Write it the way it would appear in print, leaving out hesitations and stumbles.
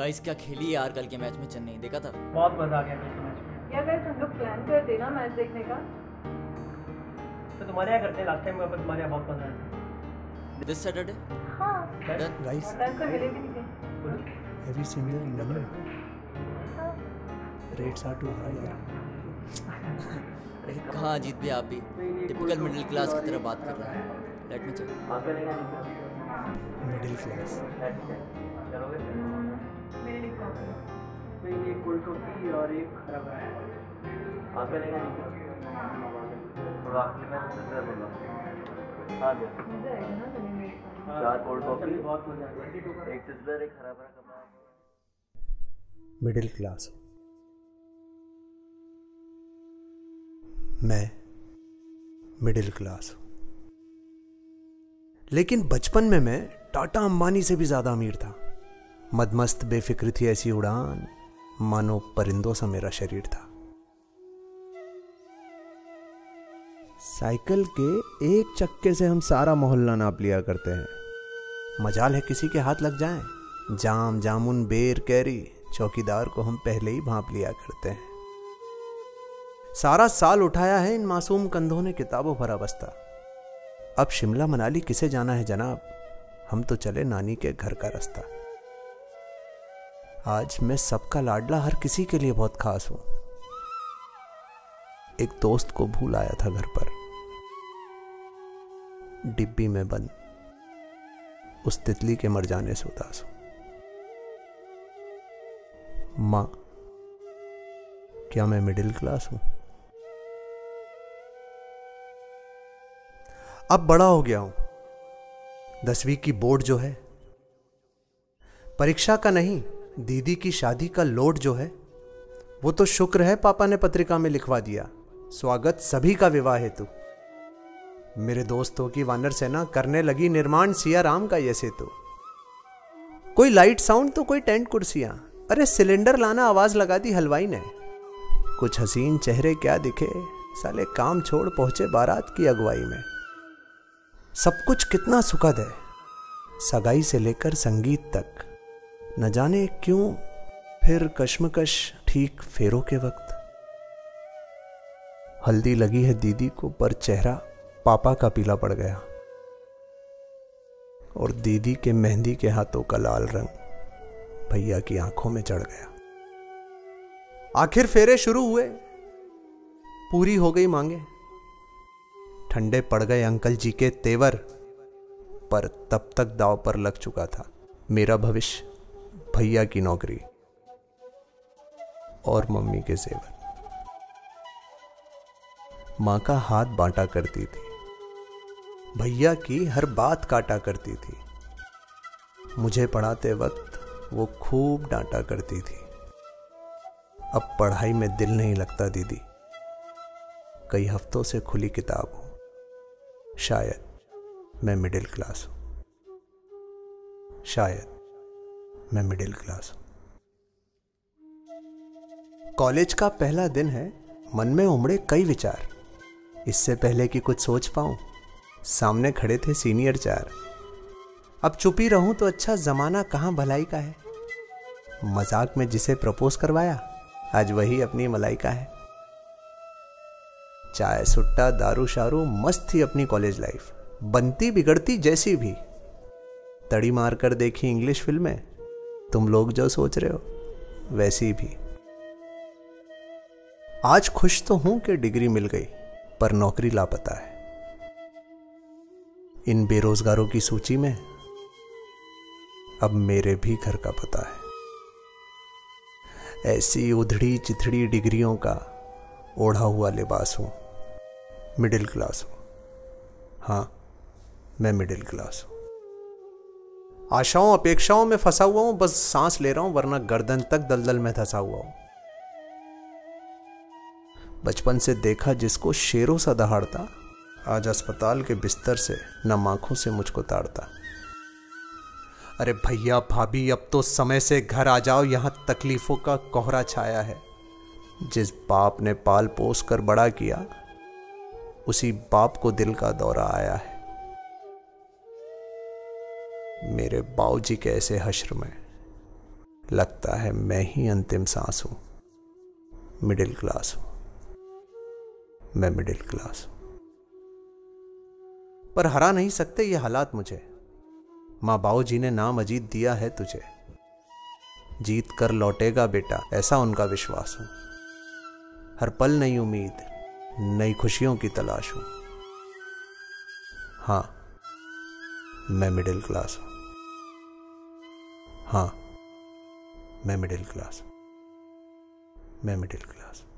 Guys क्या खेली यार कल के मैच में चेन्नई, देखा था? बहुत मजा आ गया कल के मैच में। यार गाइस हम लोग प्लान करते ना मैच देखने का। तो तुम्हारे यहाँ करते हैं, लास्ट टाइम वापस तुम्हारे यहाँ बहुत मजा आया। दिस सैटरडे हाँ डन। Guys, टाइम से मिले भी नहीं थे। have you seen the menu? हाँ। Rates are too high यार। अरे कहाँ जीत भी आप भी टिपिकल मिडिल क्लास की तरह बात कर रहे हैं। Let me check. Middle class। चलोगे? मेरे लिए कॉफी। तो ये कोल्ड कॉफी और एक खराब है। आप लेंगे थोड़ा आखिरी में सिद्धर बोला। हाँ जी। मजा आएगा ना चलेंगे मेरे साथ। 4 कोल्ड कॉफी बहुत मजा आएगा। एक सिद्धर, एक खराब कबाब। Middle class. मैं मिडिल क्लास हूं, लेकिन बचपन में मैं टाटा अंबानी से भी ज्यादा अमीर था। मदमस्त बेफिक्र थी ऐसी उड़ान, मानो परिंदों सा मेरा शरीर था। साइकिल के एक चक्के से हम सारा मोहल्ला नाप लिया करते हैं। मजाल है किसी के हाथ लग जाए, जाम जामुन बेर कैरी चौकीदार को हम पहले ही भांप लिया करते हैं। सारा साल उठाया है इन मासूम कंधों ने किताबों भरा बस्ता। अब शिमला मनाली किसे जाना है जनाब, हम तो चले नानी के घर का रास्ता। आज मैं सबका लाडला, हर किसी के लिए बहुत खास हूं। एक दोस्त को भूल आया था घर पर, डिब्बी में बंद, उस तितली के मर जाने से उदास हूं। मां, क्या मैं मिडिल क्लास हूं? अब बड़ा हो गया हूं, 10वीं की बोर्ड जो है, परीक्षा का नहीं दीदी की शादी का लोड जो है, वो तो शुक्र है पापा ने पत्रिका में लिखवा दिया, स्वागत सभी का विवाह हेतु। मेरे दोस्तों की वानर सेना करने लगी निर्माण सिया राम का ये सेतु। कोई लाइट साउंड तो कोई टेंट कुर्सियां, अरे सिलेंडर लाना आवाज लगा दी हलवाई ने। कुछ हसीन चेहरे क्या दिखे, साले काम छोड़ पहुंचे बारात की अगुवाई में। सब कुछ कितना सुखद है, सगाई से लेकर संगीत तक, न जाने क्यों फिर कश्मकश ठीक फेरों के वक्त। हल्दी लगी है दीदी को पर चेहरा पापा का पीला पड़ गया, और दीदी के मेहंदी के हाथों का लाल रंग भैया की आंखों में चढ़ गया। आखिर फेरे शुरू हुए, पूरी हो गई मांगे, ठंडे पड़ गए अंकल जी के तेवर, पर तब तक दांव पर लग चुका था मेरा भविष्य, भैया की नौकरी और मम्मी के जेवर। मां का हाथ बांटा करती थी, भैया की हर बात काटा करती थी, मुझे पढ़ाते वक्त वो खूब डांटा करती थी। अब पढ़ाई में दिल नहीं लगता दीदी, कई हफ्तों से खुली किताब हूं, शायद मैं मिडिल क्लास हूं, शायद मैं मिडिल क्लास हूं। कॉलेज का पहला दिन है, मन में उमड़े कई विचार। इससे पहले कि कुछ सोच पाऊं, सामने खड़े थे सीनियर 4। अब चुप ही रहूं तो अच्छा, जमाना कहां भलाई का है। मजाक में जिसे प्रपोज करवाया, आज वही अपनी मलाइका है। चाय सुट्टा दारू शारू मस्त थी अपनी कॉलेज लाइफ, बनती बिगड़ती जैसी भी। तड़ी मार कर देखी इंग्लिश फिल्में, तुम लोग जो सोच रहे हो वैसी भी। आज खुश तो हूं कि डिग्री मिल गई, पर नौकरी लापता है। इन बेरोजगारों की सूची में अब मेरे भी घर का पता है। ऐसी उधड़ी चिथड़ी डिग्रियों का ओढ़ा हुआ लिबास हूं, मिडिल क्लास हूं। हां, मैं मिडिल क्लास हूं। आशाओं अपेक्षाओं में फंसा हुआ हूं, बस सांस ले रहा हूं, वरना गर्दन तक दलदल में धंसा हुआ हूं। बचपन से देखा जिसको शेरों सा दहाड़ता, आज अस्पताल के बिस्तर से नम आंखों से मुझको ताड़ता। अरे भैया भाभी, अब तो समय से घर आ जाओ, यहां तकलीफों का कोहरा छाया है। जिस बाप ने पाल पोस कर बड़ा किया, उसी बाप को दिल का दौरा आया है। मेरे बाऊजी के ऐसे हश्र में लगता है मैं ही अंतिम सांस हूं। मिडिल क्लास हूं, मैं मिडिल क्लास हूं। पर हरा नहीं सकते ये हालात मुझे। माँ बाऊ जी ने नाम अजीत दिया है तुझे। जीत कर लौटेगा बेटा, ऐसा उनका विश्वास हूं। हर पल नई उम्मीद, नई खुशियों की तलाश हूं। हाँ, मैं मिडिल क्लास हूं। हाँ, मैं मिडिल क्लास हूं। मैं मिडिल क्लास हूं।